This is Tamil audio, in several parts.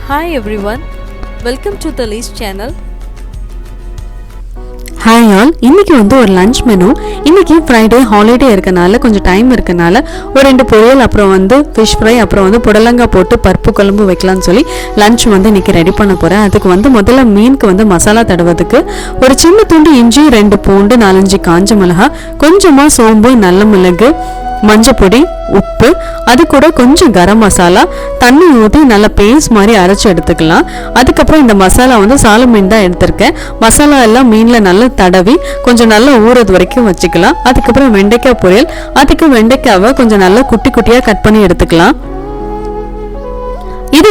Hi everyone, welcome to the Lee's channel. Hi all, இன்றைக்கி ஒரு லஞ்ச் மெனு. இன்றைக்கி ஃப்ரைடே ஹாலிடே இருக்கனால கொஞ்சம் டைம் இருக்கனால ஒரு 2 பொரியல், அப்புறம் ஃபிஷ் ஃப்ரை, அப்புறம் புடலங்காய் போட்டு பருப்பு குழம்பு வைக்கலான்னு சொல்லி லஞ்ச் இன்றைக்கி ரெடி பண்ண போகிறேன். அதுக்கு முதல்ல மீனுக்கு மசாலா தடவதுக்கு ஒரு சின்ன துண்டு இஞ்சி, 2 பூண்டு, 4-5 காஞ்ச மிளகா, கொஞ்சமாக சோம்பு, நல்ல மிளகு, மஞ்சப்பொடி, உப்பு, அது கூட கொஞ்சம் கரம் மசாலா, தண்ணி ஊற்றி நல்லா பேஸ்ட் மாதிரி அரைச்சி எடுத்துக்கலாம். அதுக்கப்புறம் இந்த மசாலா சால மீன் தான் எடுத்திருக்கேன். மசாலா எல்லாம் மீனில் நல்லா தடவி கொஞ்சம் நல்லா ஊறது வரைக்கும் வச்சுக்கலாம். அதுக்கப்புறம் வெண்டைக்காய் பொரியல், அதுக்கு வெண்டைக்காவை கொஞ்சம் நல்லா குட்டி குட்டியாக கட் பண்ணி எடுத்துக்கலாம். இது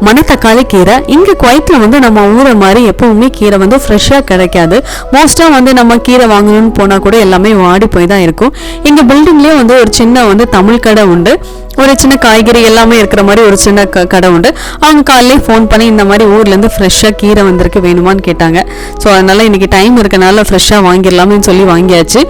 மணத்தக்காளி கீரை. இங்கே குவைத்தில் நம்ம ஊற மாதிரி எப்பவுமே கீரை ஃப்ரெஷ்ஷாக கிடைக்காது. மோஸ்ட்டாக நம்ம கீரை வாங்கணும்னு போனால் கூட எல்லாமே வாடி போய் தான் இருக்கும். எங்கள் பில்டிங்லேயே ஒரு சின்ன தமிழ் கடை உண்டு. ஒரு சின்ன காய்கறி எல்லாமே இருக்கிற மாதிரி ஒரு சின்ன கடை உண்டு. அவங்க காலையிலே ஃபோன் பண்ணி இந்த மாதிரி ஊர்லேருந்து ஃப்ரெஷ்ஷாக கீரை வந்திருக்கு, வேணுமான்னு கேட்டாங்க. ஸோ அதனால் இன்றைக்கி டைம் இருக்கனால ஃப்ரெஷ்ஷாக வாங்கிடலாம்னு சொல்லி வாங்கியாச்சு.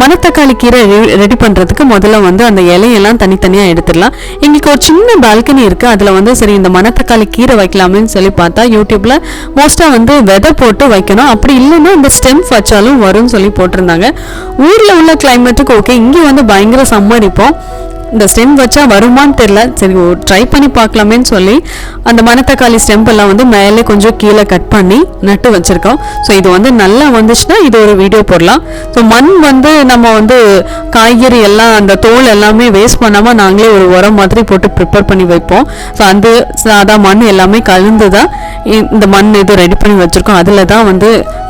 மணத்தக்காளி கீரை ரெடி பண்ணுறதுக்கு முதல்ல அந்த இலையெல்லாம் தனித்தனியாக எடுத்துடலாம். எங்களுக்கு ஒரு சின்ன பால்கனி இருக்குது. அதில் சரி இந்த மணத்தக்காளி கீரை வைக்கலாமேன்னு சொல்லி பார்த்தா யூடியூப்பில் மோஸ்ட்டாக விதை போட்டு வைக்கணும், அப்படி இல்லைன்னா இந்த ஸ்டெம் வச்சாலும் வரும்னு சொல்லி போட்டிருந்தாங்க. ஊரில் உள்ள கிளைமேட்டுக்கு ஓகே, இங்கே பயங்கர சம்மர். இப்போ இந்த ஸ்டெம் வச்சா வருமானு தெரியல, சரி ட்ரை பண்ணி பார்க்கலாமேன்னு சொல்லி அந்த மணத்தக்காளி ஸ்டெம்ப் எல்லாம் மேலே கொஞ்சம் கீழே கட் பண்ணி நட்டு வச்சுருக்கோம். ஸோ இது நல்லா வந்துச்சுன்னா இது ஒரு வீடியோ போடலாம். ஸோ மண் நம்ம காய்கறி எல்லாம் அந்த தோல் எல்லாமே வேஸ்ட் பண்ணாமல் நாங்களே ஒரு உரம் மாதிரி போட்டு ப்ரிப்பேர் பண்ணி வைப்போம். ஸோ அந்த சாதா மண் எல்லாமே கலந்து தான் இந்த மண் இது ரெடி பண்ணி வச்சுருக்கோம். அதில் தான்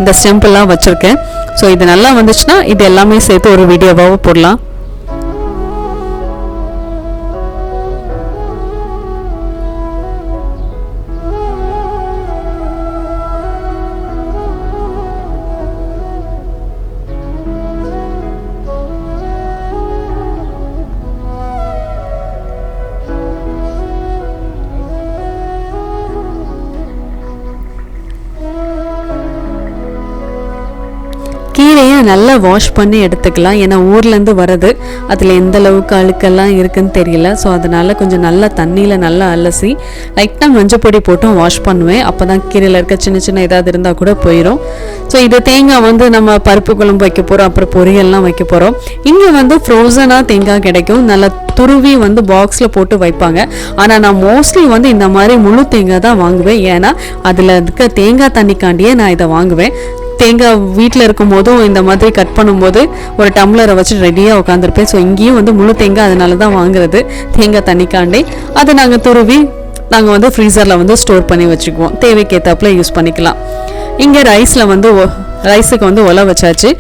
இந்த ஸ்டெம்ப் எல்லாம் வச்சுருக்கேன். ஸோ இது நல்லா வந்துச்சுன்னா இது எல்லாமே சேர்த்து ஒரு வீடியோவாக போடலாம். கீரையை நல்லா வாஷ் பண்ணி எடுத்துக்கலாம். ஏன்னா ஊர்லேருந்து வர்றது, அதில் எந்த அளவுக்கு அழுக்கெல்லாம் இருக்குன்னு தெரியல. ஸோ அதனால் கொஞ்சம் நல்லா தண்ணியில் நல்லா அலசி லைட்டாக மஞ்சப்பொடி போட்டும் வாஷ் பண்ணுவேன். அப்போ தான் கீரையில் இருக்க சின்ன சின்ன ஏதாவது இருந்தால் கூட போயிடும். ஸோ இது தேங்காய் நம்ம பருப்பு குழம்பு வைக்க போகிறோம், அப்புறம் பொரியல்லாம் வைக்க போகிறோம். இங்கே ஃப்ரோசனாக தேங்காய் கிடைக்கும், நல்லா துருவி பாக்ஸில் போட்டு வைப்பாங்க. ஆனால் நான் மோஸ்ட்லி இந்த மாதிரி முழு தேங்காய் தான் வாங்குவேன். ஏன்னா அதில் இருக்க தேங்காய் தண்ணிக்காண்டியே நான் இதை வாங்குவேன். தேங்காய் வீட்டில் இருக்கும் போதும் இந்த மாதிரி கட் பண்ணும்போது ஒரு டம்ளரை வச்சு ரெடியாக உட்காந்துருப்பேன். ஸோ இங்கேயும் முழு தேங்காய் அதனால தான் வாங்குறது, தேங்காய் தண்ணிக்காண்டே. அதை நாங்கள் துருவி நாங்கள் ஃப்ரீசரில் ஸ்டோர் பண்ணி வச்சுக்குவோம், தேவைக்கேற்றாப்புல யூஸ் பண்ணிக்கலாம். இங்கே ரைஸுக்கு ஒலை வச்சாச்சு.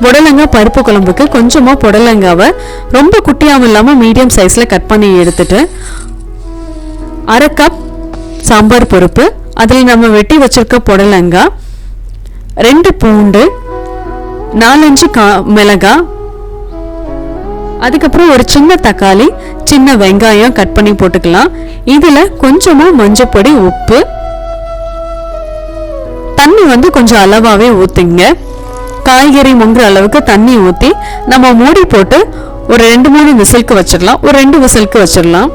புடலங்காய் பருப்பு குழம்புக்கு கொஞ்சமாக புடலங்காவை ரொம்ப குட்டியாகவும் இல்லாமல் மீடியம் சைஸில் கட் பண்ணி எடுத்துட்டு 1/2 கப் சாம்பார் பருப்பு, அதில் நம்ம வெட்டி வச்சிருக்க புடலங்காய், 2 பூண்டு, 4-5 மிளகாய், அதுக்கப்புறம் ஒரு சின்ன தக்காளி, சின்ன வெங்காயம் கட் பண்ணி போட்டுக்கலாம். இதில் கொஞ்சமாக மஞ்சப்பொடி, உப்பு, தண்ணி கொஞ்சம் அளவாகவே ஊற்றுங்க. காய்கறி முங்குற அளவுக்கு தண்ணி ஊற்றி நம்ம மூடி போட்டு ஒரு 2-3 விசிலுக்கு வச்சிடலாம். ஒரு 2 விசிலுக்கு வச்சிடலாம்.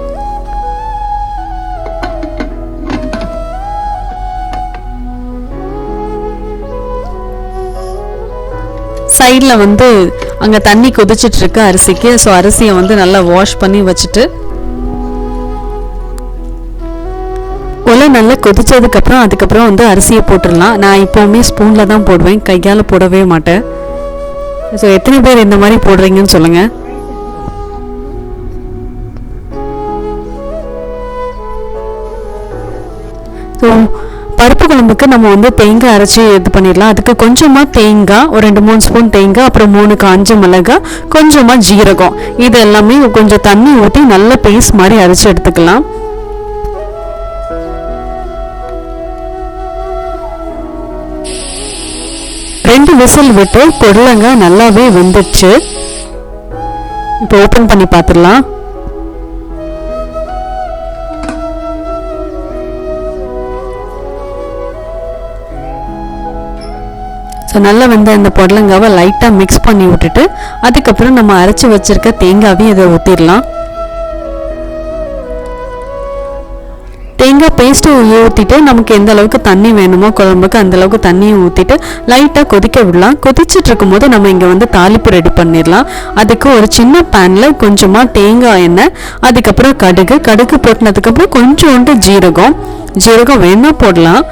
சைடில் அங்கே தண்ணி கொதிச்சிட்டு இருக்கு அரிசிக்கு. ஸோ அரிசியை நல்லா வாஷ் பண்ணி வச்சுட்டு ஒலை நல்லா கொதிச்சதுக்கப்புறம் அதுக்கப்புறம் அரிசியை போட்டுடலாம். நான் இப்போவுமே ஸ்பூனில் தான் போடுவேன், கையால் போடவே மாட்டேன். ஸோ எத்தனை பேர் இந்த மாதிரி போடுறீங்கன்னு சொல்லுங்கள். ஸோ பருப்பு குழம்புக்கு நம்ம தேங்காய் அரைச்சி இது பண்ணிடலாம். அதுக்கு கொஞ்சமாக தேங்காய், ஒரு 2-3 ஸ்பூன் தேங்காய், அப்புறம் 3 காஞ்ச மிளகாய், கொஞ்சமாக ஜீரகம், இது எல்லாமே கொஞ்சம் தண்ணி ஊற்றி நல்ல பேஸ்ட் மாதிரி அரைச்சி எடுத்துக்கலாம். ரெண்டு விசில் விட்டு புடலங்காய் நல்லாவே வெந்துச்சு. இப்போ ஓப்பன் பண்ணி பார்த்துடலாம். ஸோ நல்லா இந்த புடலங்காவை லைட்டாக மிக்ஸ் பண்ணி விட்டுட்டு அதுக்கப்புறம் நம்ம அரைச்சி வச்சுருக்க தேங்காவையும் இதை ஊற்றிடலாம். தேங்காய் பேஸ்ட்டு ஊற்றிட்டு நமக்கு எந்த அளவுக்கு தண்ணி வேணுமோ குழம்புக்கு அந்த அளவுக்கு தண்ணியை ஊற்றிட்டு லைட்டாக கொதிக்க விடலாம். கொதிச்சுட்டு இருக்கும்போது நம்ம இங்கே வந்து தாளிப்பு ரெடி பண்ணிடலாம். அதுக்கு ஒரு சின்ன பேனில் கொஞ்சமாக தேங்காய் எண்ணெய், அதுக்கப்புறம் கடுகு போட்டினதுக்கப்புறம் கொஞ்சோண்டு ஜீரகம் வேணா போடலாம்.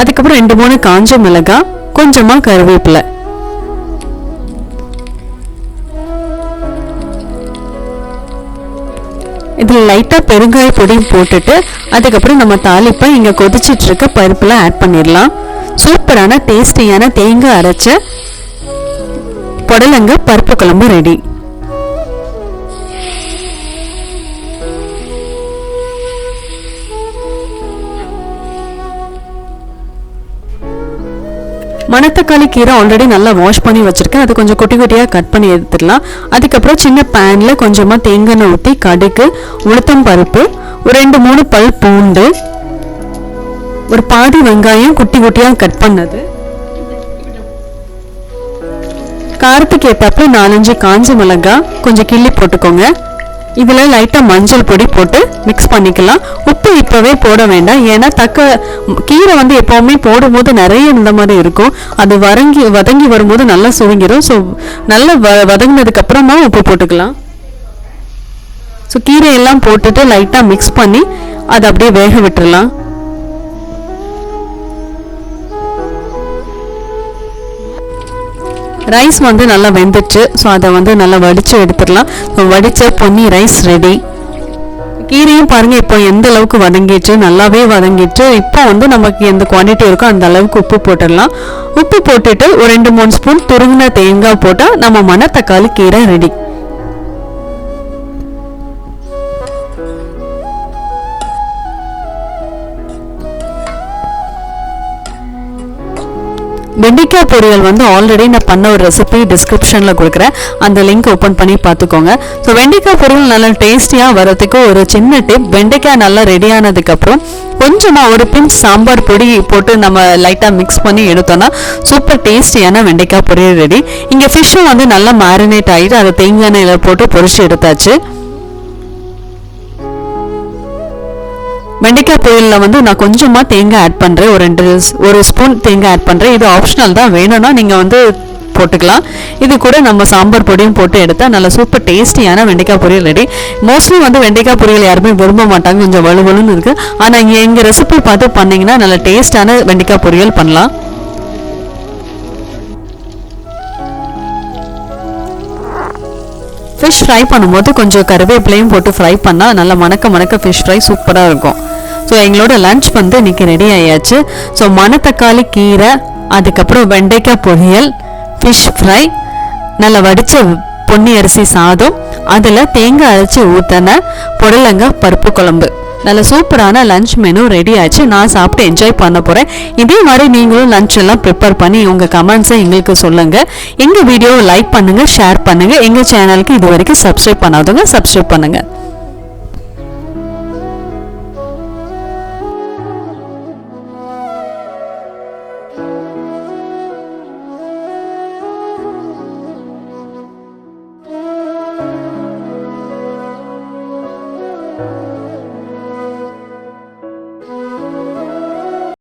அதுக்கப்புறம் 2-3 காஞ்ச மிளகாய், கொஞ்சமாக கருவேப்பிலை. இதில் லைட்டாக பெருங்காய பொடியும் போட்டுட்டு அதுக்கப்புறம் நம்ம தாளிப்பை இங்கே கொதிச்சிட்டு இருக்க பருப்பில் ஆட் பண்ணிடலாம். சூப்பரான டேஸ்டியான தேங்காய் அரைச்ச புடலங்க பருப்பு குழம்பு ரெடி. மணத்தக்காளி கீரை ஆல்ரெடி நல்லா வாஷ் பண்ணி வச்சிருக்கேன். அது கொஞ்சம் குட்டி குட்டியாக கட் பண்ணி எடுத்துடலாம். அதுக்கப்புறம் சின்ன பேனில் கொஞ்சமாக தேங்காய் எண்ணெய் ஊற்றி கடுகு, உளுத்தம் பருப்பு, ஒரு 2-3 பல் பூண்டு, ஒரு பாதி வெங்காயம் குட்டி குட்டியாக கட் பண்ணது, காரத்துக்கு ஏற்றாப்புல 4-5 காஞ்ச மிளகாய் கொஞ்சம் கிள்ளி போட்டுக்கோங்க. இதில் லைட்டாக மஞ்சள் பொடி போட்டு மிக்ஸ் பண்ணிக்கலாம். உப்பு இப்போவே போட வேண்டாம், ஏன்னா கீரை வந்து எப்போவுமே போடும்போது நிறைய இந்த மாதிரி இருக்கும். அது வதங்கி வரும்போது நல்லா சுருங்கிடும். ஸோ நல்லா வதங்கினதுக்கு அப்புறமா உப்பு போட்டுக்கலாம். ஸோ கீரையெல்லாம் போட்டுட்டு லைட்டாக மிக்ஸ் பண்ணி அதை அப்படியே வேக விட்டுடலாம். ரைஸ் வந்து நல்லா வெந்துச்சு. ஸோ அதை வந்து நல்லா வடித்து எடுத்துடலாம். வடித்த பொன்னி ரைஸ் ரெடி. கீரையும் பாருங்கள் இப்போ எந்த அளவுக்கு வதங்கிட்டு, நல்லாவே வதங்கிட்டு. இப்போ வந்து நமக்கு எந்த குவான்டிட்டி இருக்கோ அந்த அளவுக்கு உப்பு போட்டுடலாம். உப்பு போட்டுட்டு ஒரு 2-3 ஸ்பூன் துருங்கின தேங்காய் போட்டால் நம்ம மணத்தக்காளி கீரை ரெடி. வெண்டைக்காய் பொரியல் வந்து ஆல்ரெடி நான் பண்ண ஒரு ரெசிபி டிஸ்கிரிப்ஷனில் கொடுக்குறேன், அந்த லிங்க் ஓப்பன் பண்ணி பார்த்துக்கோங்க. ஸோ வெண்டைக்காய் பொரியல் நல்லா டேஸ்டியாக வரதுக்கு ஒரு சின்ன டிப், வெண்டைக்காய் நல்லா ரெடி ஆனதுக்கப்புறம் கொஞ்சமாக ஒரு பிஞ்ச் சாம்பார் பொடி போட்டு நம்ம லைட்டாக மிக்ஸ் பண்ணி எடுத்தோன்னா சூப்பர் டேஸ்டியான வெண்டைக்காய் பொரியல் ரெடி. இங்கே ஃபிஷ்ஷும் வந்து நல்லா மேரினேட் ஆகிட்டு அதை தேங்காய் எண்ணெயில் போட்டு பொரிச்சு எடுத்தாச்சு. வெண்டைக்காய் பொரியலில் வந்து நான் கொஞ்சமாக தேங்காய் ஆட் பண்ணுறேன், ஒரு ஸ்பூன் தேங்காய் ஆட் பண்ணுறேன். இது ஆப்ஷனல் தான், வேணும்னா நீங்கள் வந்து போட்டுக்கலாம். இது கூட நம்ம சாம்பார் பொடியும் போட்டு எடுத்தால் நல்லா சூப்பர் டேஸ்டியான வெண்டைக்காய் பொரியல் ரெடி. மோஸ்ட்லி வந்து வெண்டைக்காய் பொரியல் யாருமே விரும்ப மாட்டாங்க, கொஞ்சம் வலுவலுன்னு இருக்குது. ஆனால் இங்கே எங்கள் ரெசிபி பார்த்து பண்ணிங்கன்னா நல்ல டேஸ்டான வெண்டைக்காய் பொரியல் பண்ணலாம். ஃபிஷ் ஃப்ரை பண்ணும்போது கொஞ்சம் கருவேப்பிலையும் போட்டு ஃப்ரை பண்ணால் நல்லா மணக்க ஃபிஷ் ஃப்ரை சூப்பராக இருக்கும். ஸோ எங்களோட லன்ச் வந்து இன்றைக்கி ரெடி ஆயாச்சு. ஸோ மணத்தக்காளி கீரை, அதுக்கப்புறம் வெண்டைக்காய் பொரியல், ஃபிஷ் ஃப்ரை, நல்லா வடித்த பொன்னி அரிசி சாதம், அதில் தேங்காய் அரைச்சி ஊற்றின புடலங்க பருப்பு குழம்பு. நல்ல சூப்பரான லஞ்ச் மெனு ரெடி ஆச்சு. நான் சாப்பிட்டு என்ஜாய் பண்ண போகிறேன். இதே மாதிரி நீங்களும் லஞ்ச் எல்லாம் ப்ரிப்பேர் பண்ணி உங்கள் கமெண்ட்ஸை எங்களுக்கு சொல்லுங்கள். எங்கள் வீடியோவை லைக் பண்ணுங்கள், ஷேர் பண்ணுங்கள். எங்கள் சேனலுக்கு இது வரைக்கும் சப்ஸ்கிரைப் பண்ணாதவங்க சப்ஸ்கிரைப் பண்ணுங்கள்.